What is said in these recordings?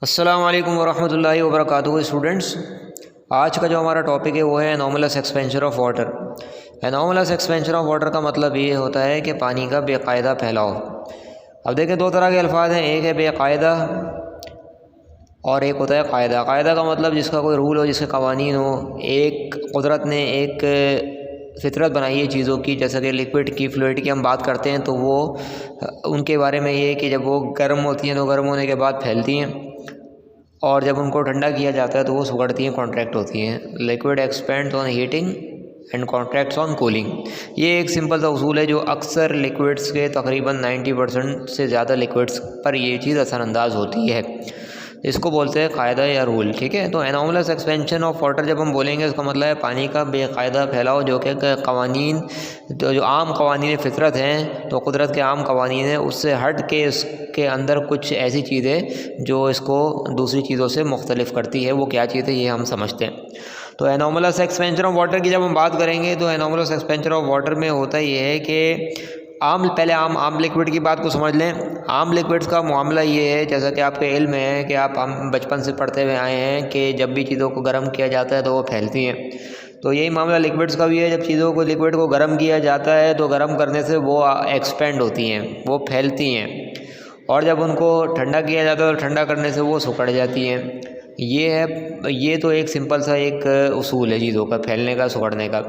अस्सलामु अलैकुम वरहमतुल्लाहि वबरकातुहू स्टूडेंट्स। आज का जो हमारा टॉपिक है वो है anomalous expansion of water. Anomalous expansion of water का मतलब ये होता है कि पानी का बेकायदा फैलाव। अब देखें, दो तरह के अल्फाज हैं, एक है बेकायदा और एक होता है कायदा। कायदा का मतलब जिसका कोई रूल हो, जिसके कवानीन हो। एक कुदरत ने एक फितरत बनाई है चीज़ों की, जैसा कि लिक्विड की, फ्लूइड की हम बात करते हैं तो वो उनके बारे में ये है कि जब वो गर्म होती हैं तो गर्म होने के बाद फैलती हैं, और जब उनको ठंडा किया जाता है तो वो सुगड़ती हैं, कॉन्ट्रैक्ट होती हैं। Liquid expand on heating and contracts on cooling. ये एक सिंपल सा उसूल है जो अक्सर लिक्विड्स के तकरीबन 90% से ज़्यादा लिक्विड्स पर ये चीज़ असरअंदाज होती है। इसको बोलते हैं कायदा या रूल। ठीक है, तो एनॉमलस एक्सपेंशन ऑफ वाटर जब हम बोलेंगे इसका मतलब है पानी का बेकायदा फैलाव, जो कि कवानीन, तो जो आम कवानीन फितरत हैं, तो कुदरत के आम कवानीन हैं, उससे हट के इसके अंदर कुछ ऐसी चीज़ें जो इसको दूसरी चीज़ों से मुख्तलिफ करती है। वो क्या चीज़ है ये हम समझते हैं। तो एनॉमलस एक्सपेंशन ऑफ वाटर की जब हम बात करेंगे तो एनॉमलस एक्सपेंशन ऑफ वाटर में होता ये है कि पहले आम लिक्विड की बात को समझ लें। आम लिक्विड्स का मामला ये है, जैसा कि आपके इल्म है कि हम बचपन से पढ़ते हुए आए हैं कि जब भी चीज़ों को गर्म किया जाता है तो वो फैलती हैं। तो यही मामला लिक्विड्स का भी है। जब चीज़ों को, लिक्विड को गर्म किया जाता है तो गर्म करने से वो एक्सपेंड होती हैं, वो फैलती हैं, और जब उनको ठंडा किया जाता है तो ठंडा करने से वो सिकुड़ जाती हैं। ये तो एक सिंपल सा एक उसूल है चीज़ों का फैलने का, सिकुड़ने का।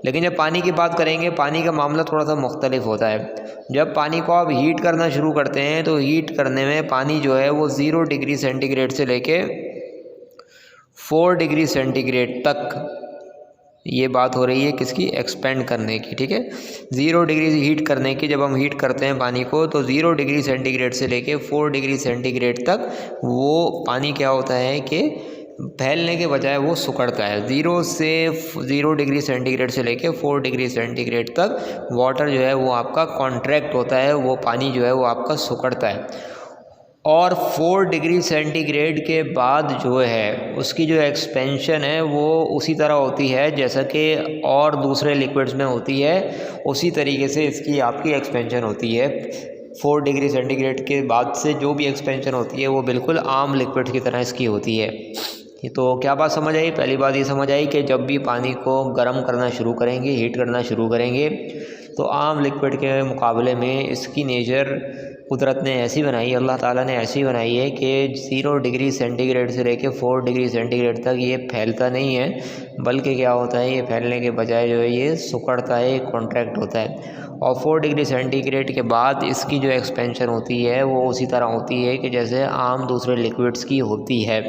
लेकिन जब पानी की बात करेंगे, पानी का मामला थोड़ा सा मुख्तलिफ होता है। जब पानी को आप हीट करना शुरू करते हैं तो हीट करने में पानी जो है वो 0 डिग्री सेंटीग्रेड से लेके 4 डिग्री सेंटीग्रेड तक, ये बात हो रही है किसकी, एक्सपेंड करने की। ठीक है, 0 डिग्री से हीट करने की। जब हम हीट करते हैं पानी को तो 0 डिग्री सेंटीग्रेड से लेके 4 डिग्री सेंटीग्रेड तक वो पानी क्या होता है कि फैलने के बजाय वो सिकुड़ता है। 0 डिग्री सेंटीग्रेड से लेके 4 डिग्री सेंटीग्रेड तक वाटर जो है वो आपका कॉन्ट्रैक्ट होता है, वो पानी जो है वो आपका सिकुड़ता है। और 4 डिग्री सेंटीग्रेड के बाद जो है उसकी जो एक्सपेंशन है वो उसी तरह होती है जैसा कि और दूसरे लिक्विड्स में होती है, उसी तरीके से इसकी आपकी एक्सपेंशन होती है। 4 डिग्री सेंटीग्रेड के बाद से जो भी एक्सपेंशन होती है वो बिल्कुल आम लिक्विड की तरह इसकी होती है। तो क्या बात समझ आई? पहली बात ये समझ आई कि जब भी पानी को गर्म करना शुरू करेंगे, हीट करना शुरू करेंगे, तो आम लिक्विड के मुकाबले में इसकी नेचर कुदरत ने ऐसी बनाई, अल्लाह ताला ने ऐसी बनाई है कि 0 डिग्री सेंटीग्रेड से लेके 4 डिग्री सेंटीग्रेड तक ये फैलता नहीं है, बल्कि क्या होता है, ये फैलने के बजाय जो है ये सिकुड़ता है, कॉन्ट्रैक्ट होता है। और 4 डिग्री सेंटीग्रेड के बाद इसकी जो एक्सपेंशन होती है वो उसी तरह होती है कि जैसे आम दूसरे लिक्विड्स की होती है।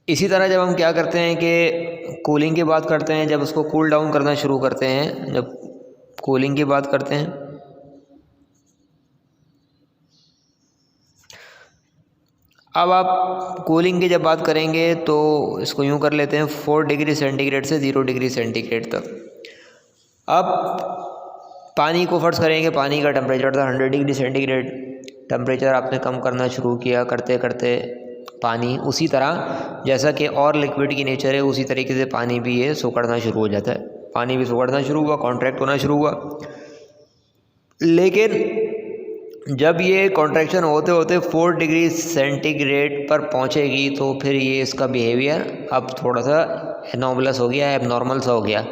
इसी तरह जब हम क्या करते हैं कि कूलिंग की बात करते हैं, जब उसको कूल डाउन करना शुरू करते हैं, जब कूलिंग की बात करते हैं, अब आप कूलिंग की जब बात करेंगे तो इसको यूँ कर लेते हैं 4 डिग्री सेंटीग्रेड से 0 डिग्री सेंटीग्रेड तक। अब पानी को फ़र्ज़ करेंगे, पानी का टेम्परेचर था 100 डिग्री सेंटीग्रेड। टेम्परेचर आपने कम करना शुरू किया, करते करते पानी उसी तरह जैसा कि और लिक्विड की नेचर है उसी तरीके से पानी भी ये सिकुड़ना शुरू हो जाता है। पानी भी सिकुड़ना शुरू हुआ, कॉन्ट्रैक्ट होना शुरू हुआ। लेकिन जब ये कॉन्ट्रैक्शन होते होते 4 डिग्री सेंटीग्रेड पर पहुंचेगी तो फिर ये इसका बिहेवियर अब थोड़ा सा एनॉमलस हो गया, एबनॉर्मल सा हो गया।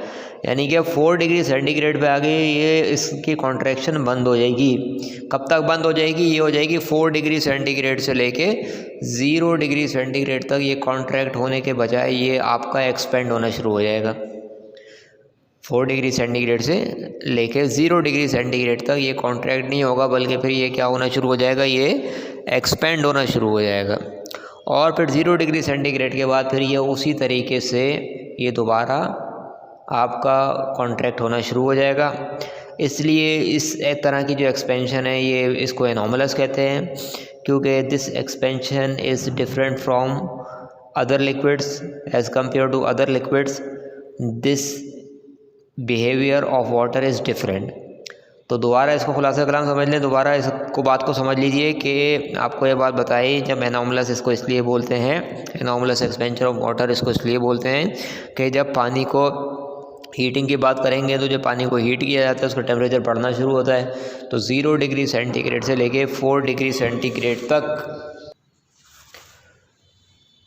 यानी कि 4 डिग्री सेंटीग्रेड पे आगे ये इसकी कॉन्ट्रैक्शन बंद हो जाएगी। कब तक बंद हो जाएगी? ये हो जाएगी 4 डिग्री सेंटीग्रेड से लेके 0 डिग्री सेंटीग्रेड तक ये कॉन्ट्रैक्ट होने के बजाय ये आपका एक्सपेंड होना शुरू हो जाएगा। 4 डिग्री सेंटीग्रेड से लेके 0 डिग्री सेंटीग्रेड तक ये कॉन्ट्रैक्ट नहीं होगा, बल्कि फिर ये क्या होना शुरू हो जाएगा, ये एक्सपेंड होना शुरू हो जाएगा। और फिर 0 डिग्री सेंटीग्रेड के बाद फिर ये उसी तरीके से ये दोबारा आपका कॉन्ट्रैक्ट होना शुरू हो जाएगा। इसलिए इस एक तरह की जो एक्सपेंशन है ये इसको एनॉमलस कहते हैं, क्योंकि this expansion is different from other liquids as compare to other liquids. This behaviour of water is different. तो दोबारा इसको खुलासा कलाम समझ लें, दोबारा इसको बात को समझ लीजिए कि आपको ये बात बताई, जब एनॉमलस इसको इसलिए बोलते हैं, एनॉमलस एक्सपेंशन ऑफ वाटर इसको इसलिए बोलते हैं कि जब पानी को हीटिंग की बात करेंगे तो जब पानी को हीट किया जाता है उसका टेम्परेचर बढ़ना शुरू होता है। तो 0 डिग्री सेंटीग्रेड से लेके 4 डिग्री सेंटीग्रेड तक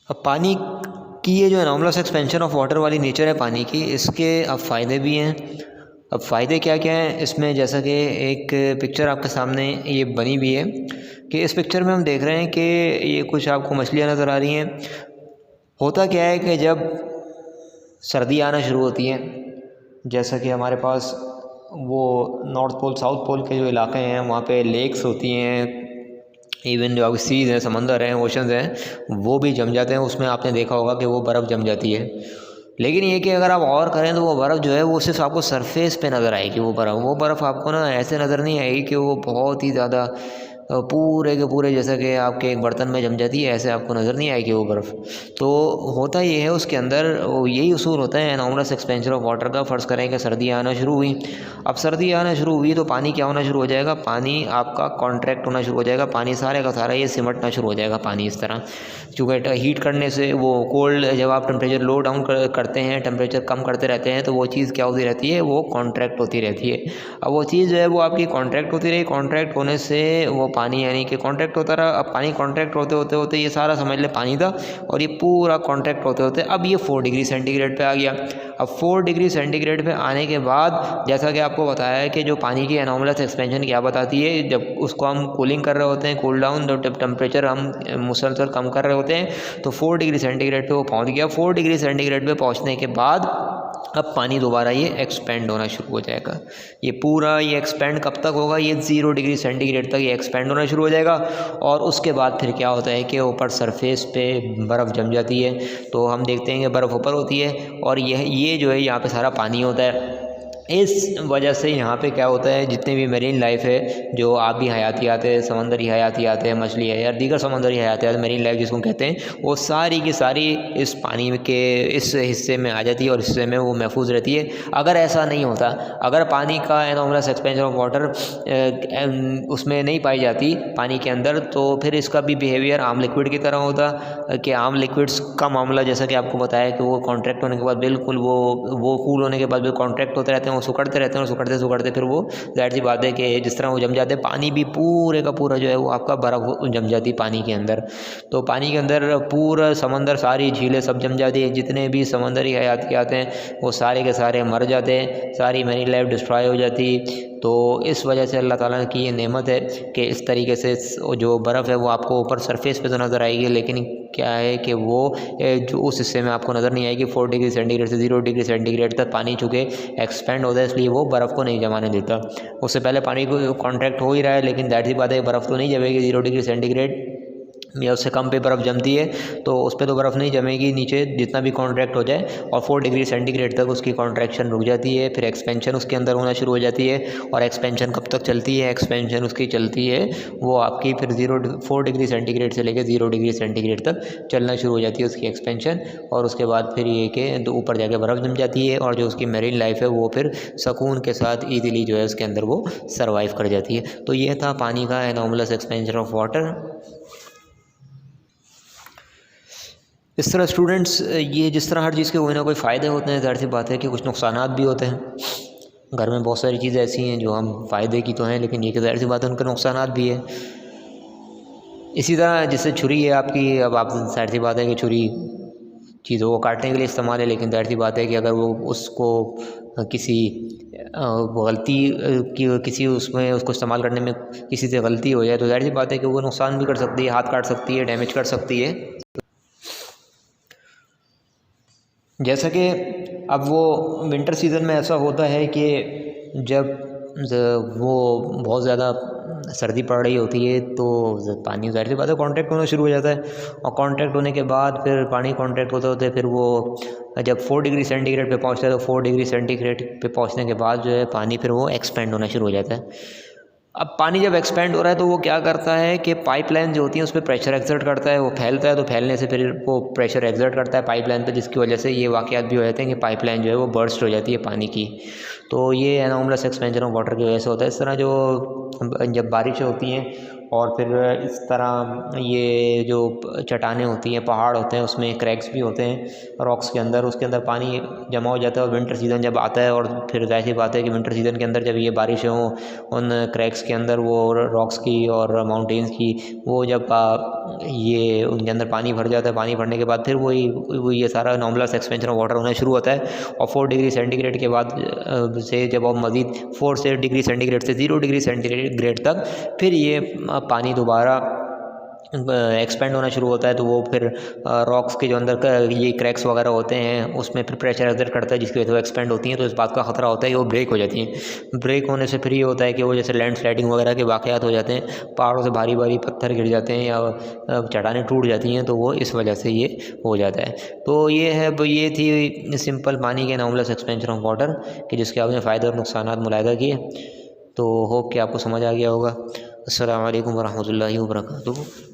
अब पानी की ये जो एनॉर्मलस एक्सपेंशन ऑफ वाटर वाली नेचर है पानी की, इसके अब फ़ायदे भी हैं। अब फ़ायदे क्या क्या हैं इसमें, जैसा कि एक पिक्चर आपके सामने ये बनी हुई है कि इस पिक्चर में हम देख रहे हैं कि ये कुछ आपको मछलियाँ नज़र आ रही हैं। होता क्या है कि जब सर्दी आना शुरू होती है, जैसा कि हमारे पास वो नॉर्थ पोल साउथ पोल के जो इलाके हैं वहाँ पे लेक्स होती हैं, इवन जो सीज हैं, समंदर हैं, ओशंस हैं, वो भी जम जाते हैं। उसमें आपने देखा होगा कि वो बर्फ़ जम जाती है। लेकिन ये कि अगर आप और करें तो वो बर्फ़ जो है वो सिर्फ आपको सरफेस पे नज़र आएगी। वो बर्फ़ आपको ना ऐसे नज़र नहीं आएगी कि वो बहुत ही ज़्यादा पूरे के पूरे जैसा कि आपके एक बर्तन में जम जाती है, ऐसे आपको नज़र नहीं आएगी वो बर्फ़। तो होता ये है उसके अंदर यही उसूल होता है एनॉर्मलस एक्सपेंशन ऑफ वाटर का। फ़र्ज़ करें कि सर्दी आना शुरू हुई। अब सर्दी आना शुरू हुई तो पानी क्या होना शुरू हो जाएगा, पानी आपका कॉन्ट्रैक्ट होना शुरू हो जाएगा। पानी सारे का सारा ये सिमटना शुरू हो जाएगा पानी इस तरह, चूँकि हीट करने से वो कोल्ड, जब आप टेम्परेचर लो डाउन करते हैं, टेम्परेचर कम करते रहते हैं, तो वो चीज़ क्या होती रहती है, वो कॉन्ट्रैक्ट होती रहती है। अब वो चीज़ जो है वो आपकी कॉन्ट्रैक्ट होती रही, कॉन्ट्रैक्ट होने से वो पानी यानी कि कॉन्ट्रैक्ट होता रहा। अब पानी कॉन्ट्रैक्ट होते होते होते ये सारा समझ ले पानी था, और ये पूरा कॉन्ट्रैक्ट होते होते अब ये 4 डिग्री सेंटीग्रेड पे आ गया। अब 4 डिग्री सेंटीग्रेड पे आने के बाद जैसा कि आपको बताया है कि जो पानी की एनॉर्मलस एक्सपेंशन क्या बताती है, जब उसको हम कूलिंग कर रहे होते हैं, कूल डाउन, जब टेम्परेचर हम मुसलसल कम कर रहे होते हैं, तो 4 डिग्री सेंटीग्रेड पे वो पहुंच गया। 4 डिग्री सेंटीग्रेड पे पहुंचने के बाद अब पानी दोबारा ये एक्सपेंड होना शुरू हो जाएगा। ये पूरा ये एक्सपेंड कब तक होगा, ये 0 डिग्री सेंटीग्रेड तक ये एक्सपेंड होना शुरू हो जाएगा। और उसके बाद फिर क्या होता है कि ऊपर सरफेस पे बर्फ़ जम जाती है, तो हम देखते हैं कि बर्फ़ ऊपर होती है, और ये जो है यहाँ पे सारा पानी होता है। इस वजह से यहाँ पे क्या होता है, जितने भी मेरीन लाइफ है, जो आबी हयातियात है, समंदरी हयातियात है, मछली है या दीगर समंदरी हयातियात, मेरीन लाइफ जिसको कहते हैं, वो सारी की सारी इस पानी के इस हिस्से में आ जाती है और हिस्से में वो महफूज रहती है। अगर ऐसा नहीं होता, अगर पानी का एनॉर्मलस एक्सपेंशन ऑफ वाटर उसमें नहीं पाई जाती पानी के अंदर, तो फिर इसका भी बिहेवियर आम लिक्विड की तरह होता कि आम लिक्विड्स का मामला, जैसा कि आपको बताया कि वो कॉन्ट्रैक्ट होने के बाद बिल्कुल वो कूल होने के बाद भी कॉन्ट्रैक्ट होते रहते हैं, वो सुकड़ते रहते हैं, और सुकड़ते सुकड़ते फिर वो जाहिर सी बात है कि जिस तरह वो जम जाते हैं, पानी भी पूरे का पूरा जो है वो आपका बर्फ़ जम जाती है पानी के अंदर। तो पानी के अंदर पूरा समंदर, सारी झीलें सब जम जाती है, जितने भी समंदरी हयातियात हैं वो सारे के सारे मर जाते हैं, सारी मेरीन लाइफ डिस्ट्रॉय हो जाती। तो इस वजह से अल्लाह ताला की ये नेमत है कि इस तरीके से जो बर्फ़ है वो आपको ऊपर सरफेस पे तो नज़र आएगी, लेकिन क्या है कि वो जो उस हिस्से में आपको नज़र नहीं आएगी। 4 डिग्री सेंटीग्रेड से 0 डिग्री सेंटीग्रेड तक पानी चूँकि एक्सपेंड होता है, इसलिए वो बर्फ़ को नहीं जमाने देता। उससे पहले पानी को कॉन्ट्रैक्ट हो ही रहा है, लेकिन ज़ाहिर सी बात है बर्फ़ तो नहीं जमेगी। 0 डिग्री सेंटीग्रेड या उससे कम पे बर्फ़ जमती है, तो उस पर तो बर्फ़ नहीं जमेगी नीचे, जितना भी कॉन्ट्रैक्ट हो जाए। और 4 डिग्री सेंटीग्रेड तक उसकी कॉन्ट्रैक्शन रुक जाती है, फिर एक्सपेंशन उसके अंदर होना शुरू हो जाती है। और एक्सपेंशन कब तक चलती है, एक्सपेंशन उसकी चलती है वो आपकी फिर 4 डिग्री सेंटीग्रेड से लेकर 0 डिग्री सेंटीग्रेड तक चलना शुरू हो जाती है उसकी एक्सपेंशन। और उसके बाद फिर ये कि ऊपर जाके बर्फ़ जम जाती है, और जो उसकी मेरीन लाइफ है वो फिर सुकून के साथ ईज़िली जो है उसके अंदर वो सर्वाइव कर जाती है। तो ये था पानी का एनॉर्मलस एक्सपेंशन ऑफ वाटर। इस तरह स्टूडेंट्स, ये जिस तरह हर चीज़ के कोई ना कोई फ़ायदे होते हैं, ज़ाहिर सी बात है कि कुछ नुकसानात भी होते हैं। घर में बहुत सारी चीज़ें ऐसी हैं जो हम फ़ायदे की तो हैं, लेकिन ये कि ज़ाहिर सी बात है उनके नुकसानात भी है। इसी तरह जैसे छुरी है आपकी, अब आप ज़ाहिर सी बात है कि छुरी चीज़ों को काटने के लिए इस्तेमाल है, लेकिन ज़ाहिर सी बात है कि अगर वो उसको किसी गलती की किसी उसमें उसको इस्तेमाल करने में किसी से गलती हो जाए, तो ज़ाहिर सी बात है कि वो नुकसान भी कर सकती है, हाथ काट सकती है, डैमेज कर सकती है। जैसा कि अब वो विंटर सीज़न में ऐसा होता है कि जब वो बहुत ज़्यादा सर्दी पड़ रही होती है, तो पानी ज़ाहिर सी बात है कॉन्ट्रैक्ट होना शुरू हो जाता है। और कॉन्ट्रैक्ट होने के बाद फिर पानी कॉन्ट्रैक्ट होते होते फिर वो जब 4 डिग्री सेंटीग्रेड पे पहुंचता है, तो 4 डिग्री सेंटीग्रेड पे पहुंचने के बाद जो है पानी फिर वो एक्सपेंड होना शुरू हो जाता है। अब पानी जब एक्सपेंड हो रहा है तो वो क्या करता है कि पाइपलाइन जो होती है उस पर प्रेशर एक्सर्ट करता है, वो फैलता है, तो फैलने से फिर वो प्रेशर एक्सर्ट करता है पाइपलाइन पे, जिसकी वजह से ये वाक़यात भी हो जाते हैं कि पाइपलाइन जो है वो बर्स्ट हो जाती है पानी की। तो ये एनॉर्मलस एक्सपेंशन ऑफ वाटर की वजह से होता है। इस तरह जो जब बारिशें होती हैं और फिर इस तरह ये जो चट्टानें होती हैं, पहाड़ होते हैं, उसमें क्रैक्स भी होते हैं रॉक्स के अंदर, उसके अंदर पानी जमा हो जाता है। और विंटर सीज़न जब आता है, और फिर जाहिर सी बात है कि विंटर सीज़न के अंदर जब ये बारिशें हों उन क्रैक्स के अंदर, वो रॉक्स की और माउंटेन्स की, वो जब ये उनके अंदर पानी भर जाता है, पानी भरने के बाद फिर वो ये सारा अनोमलस एक्सपेंशन ऑफ वाटर होना शुरू होता है। और 4 डिग्री सेंटीग्रेड के बाद से जब आप मज़ीद 4 से डिग्री सेंटीग्रेड से 0 डिग्री सेंटीग्रेड तक फिर ये पानी दोबारा एक्सपेंड होना शुरू होता है। तो वो फिर रॉक्स के जो अंदर का ये क्रैक्स वगैरह होते हैं उसमें फिर प्रेशर एक्सर्ट करता है, जिसकी वजह से वो एक्सपेंड होती हैं। तो इस बात का ख़तरा होता है कि वो ब्रेक हो जाती हैं। ब्रेक होने से फिर ये होता है कि वो जैसे लैंड स्लाइडिंग वगैरह के वाक़यात हो जाते हैं, पहाड़ों से भारी भारी पत्थर गिर जाते हैं या चट्टानें टूट जाती हैं, तो वो इस वजह से ये हो जाता है। तो ये थी सिंपल पानी के अनोमलस एक्सपेंशन ऑफ वाटर कि जिसके आपने फ़ायदे और नुकसानात मुलाहिदा किए। तो होप कि आपको समझ आ गया होगा। अस्सलामु अलैकुम वरहमतुल्लाहि वबरकातुहू।